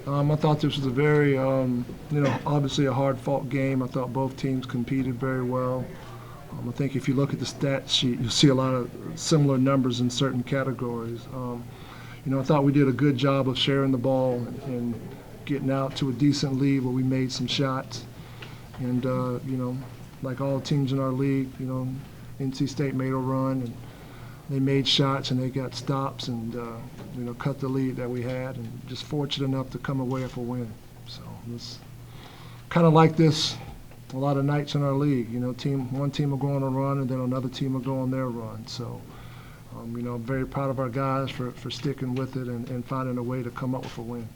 I thought this was a very, obviously a hard-fought game. I thought both teams competed very well. I think if you look at the stat sheet, you'll see a lot of similar numbers in certain categories. I thought we did a good job of sharing the ball and getting out to a decent lead where we made some shots. And, like all teams in our league, NC State made a run, and they made shots and they got stops and, cut the lead that we had, and just fortunate enough to come away with a win. So it's kind of like this a lot of nights in our league. One team will go on a run and then another team will go on their run. So, I'm very proud of our guys for sticking with it and finding a way to come up with a win.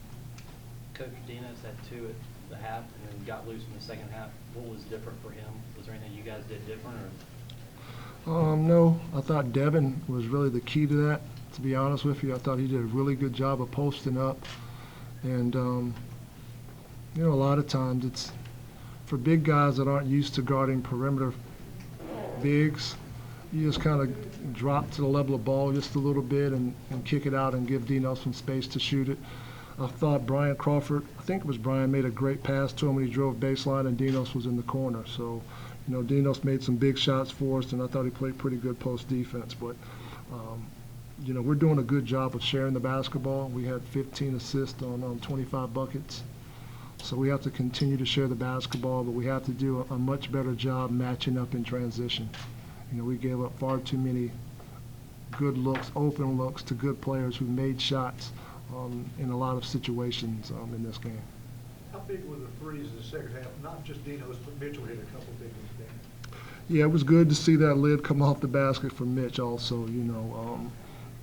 Coach Dinos had two at the half and then got loose in the second half. What was different for him? Was there anything you guys did different? No, I thought Devin was really the key to that, to be honest with you. I thought he did a really good job of posting up. And, a lot of times it's for big guys that aren't used to guarding perimeter bigs, you just kind of drop to the level of ball just a little bit and kick it out and give Dino some space to shoot it. I thought Brian Crawford, I think it was Brian, made a great pass to him when he drove baseline and Dinos was in the corner. So, Dinos made some big shots for us, and I thought he played pretty good post defense. But, we're doing a good job of sharing the basketball. We had 15 assists on 25 buckets. So we have to continue to share the basketball, but we have to do a much better job matching up in transition. We gave up far too many good looks, open looks to good players who made shots in a lot of situations in this game. How big were the threes in the second half? Not just Dino's, but Mitchell hit a couple big ones there. Yeah, it was good to see that lid come off the basket from Mitch also.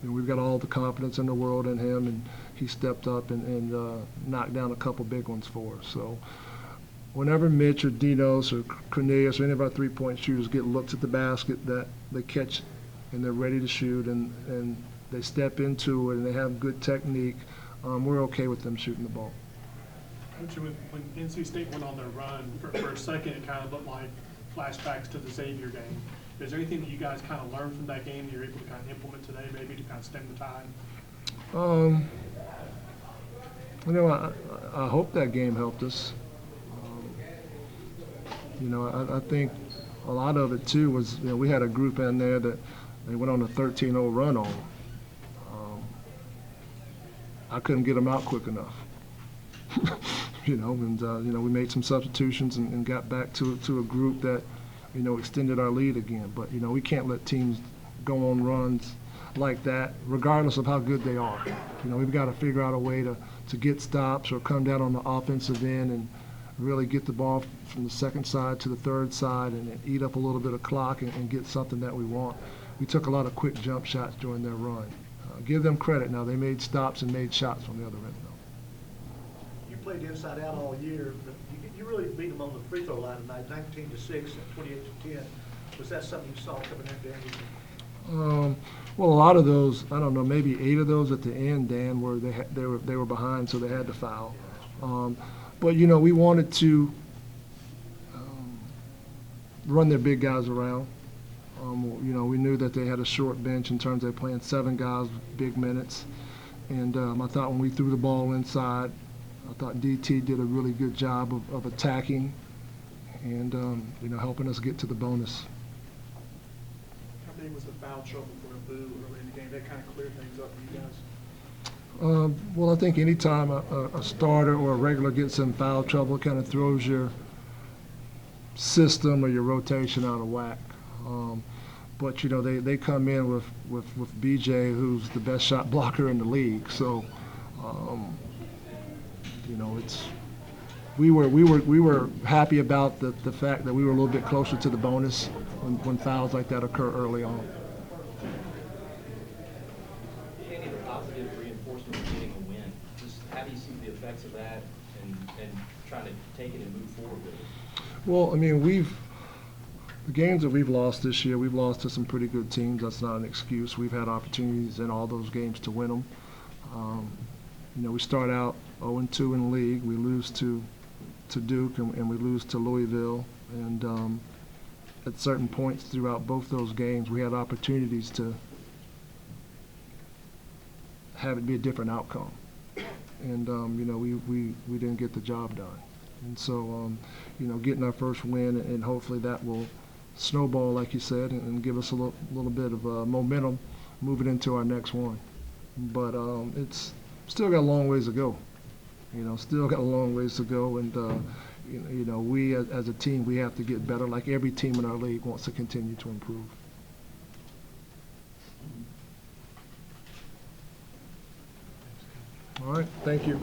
We've got all the confidence in the world in him, and he stepped up and knocked down a couple big ones for us. So whenever Mitch or Dinos or Cornelius or any of our three-point shooters get looks at the basket that they catch and they're ready to shoot and they step into it and they have good technique, we're okay with them shooting the ball. Coach, when NC State went on their run, for a second it kind of looked like flashbacks to the Xavier game. Is there anything that you guys kind of learned from that game that you're able to kind of implement today, maybe to kind of stem the tide? I hope that game helped us. I think a lot of it too was, we had a group in there that they went on a 13-0 run on. I couldn't get them out quick enough. We made some substitutions and got back to a group that, extended our lead again. But, we can't let teams go on runs like that, regardless of how good they are. We've got to figure out a way to get stops or come down on the offensive end and really get the ball from the second side to the third side and eat up a little bit of clock and get something that we want. We took a lot of quick jump shots during their run. Give them credit. Now, they made stops and made shots on the other end, though. You played inside out all year, but you really beat them on the free throw line tonight, 19-6 and 28-10. Was that something you saw coming in, Dan? Well, a lot of those, I don't know, maybe 8 of those at the end, Dan, where they were behind, so they had to foul. But we wanted to run their big guys around. We knew that they had a short bench in terms of playing 7 guys with big minutes. And I thought when we threw the ball inside, I thought DT did a really good job of attacking and, helping us get to the bonus. How big was the foul trouble for Abu early in the game? That kind of cleared things up for you guys? Well, I think anytime a starter or a regular gets in foul trouble, it kind of throws your system or your rotation out of whack. But they come in with BJ, who's the best shot blocker in the league. So, we were happy about the fact that we were a little bit closer to the bonus when fouls like that occur early on. Any of the positive reinforcement of getting a win? Just how do you see the effects of that and trying to take it and move forward with it? Well, the games that we've lost this year, we've lost to some pretty good teams. That's not an excuse. We've had opportunities in all those games to win them. We start out 0-2 in the league. We lose to Duke and we lose to Louisville. And at certain points throughout both those games, we had opportunities to have it be a different outcome. and we didn't get the job done. And so, getting our first win, and hopefully that will snowball, like you said, and give us a little bit of momentum moving into our next one. But it's still got a long ways to go. Still got a long ways to go, and we as a team, we have to get better. Like every team in our league wants to continue to improve. All right, thank you.